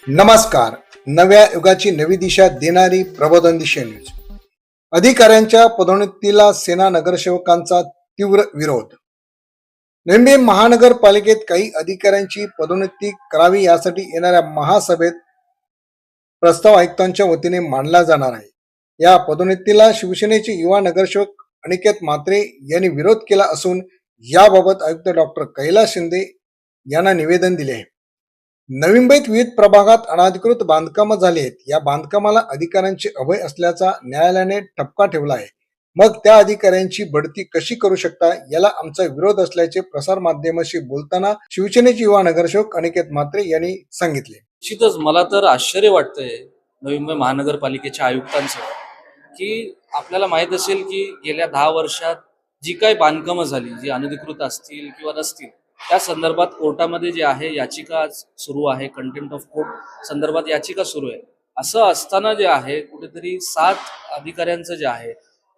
नमस्कार. नव्या युगाची नवी दिशा देणारी प्रबोधन दिशा न्यूज. अधिकाऱ्यांच्या पदोन्नतीला सेना नगरसेवकांचा तीव्र विरोध. नवी महानगरपालिकेत काही अधिकाऱ्यांची पदोन्नती करावी यासाठी येणाऱ्या महासभेत प्रस्ताव आयुक्तांच्या वतीने मांडला जाणार आहे. या पदोन्नतीला शिवसेनेचे युवा नगरसेवक अनिकेत म्हात्रे यांनी विरोध केला असून याबाबत आयुक्त डॉक्टर कैलास शिंदे यांना निवेदन दिले आहे. नवी मुंबईत विविध प्रभागात अनधिकृत बांधकामं झाली आहेत. या बांधकामाला अधिकाऱ्यांचे अभय असल्याचा न्यायालयाने ठपका ठेवला आहे. मग त्या अधिकाऱ्यांची बढती कशी करू शकता, याला आमचा विरोध असल्याचे प्रसार माध्यमाशी बोलताना शिवसेनेचे युवा नगरसेवक अनिकेत म्हात्रे यांनी सांगितले. निश्चितच मला तर आश्चर्य वाटतंय नवी मुंबई महानगरपालिकेच्या आयुक्तांचं, की आपल्याला माहित असेल की गेल्या 10 वर्षात जी काही बांधकामं झाली, जी अनधिकृत असतील किंवा नसतील, त्या संदर्भात कोर्टामध्ये जे आहे याचिका सुरू आहे, कंटेम्प्ट ऑफ कोर्ट संदर्भात याचिका सुरू आहे. असं असताना जे आहे कुठेतरी 7 अधिकाऱ्यांचं जे आहे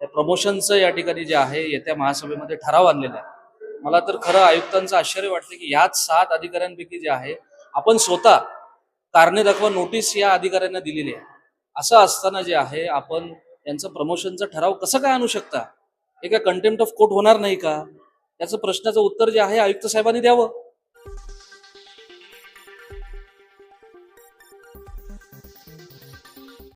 प्रमोशनचं या ठिकाणी जे आहे येत्या महासभेमध्ये ठराव आणलेला आहे. मला तर खरं आयुक्तांचं आश्चर्य वाटतं की याच 7 अधिकाऱ्यांपैकी जे आहे आपण स्वतः कारणे दाखवा नोटीस या अधिकाऱ्यांना दिलेली आहे. असं असताना जे आहे आपण यांचं प्रमोशनचा ठराव कसं काय आणू शकता? हे काय कंटेम्प्ट ऑफ कोर्ट होणार नाही का? त्याचं प्रश्नाचं उत्तर जे आहे आयुक्त साहेबांनी द्यावं.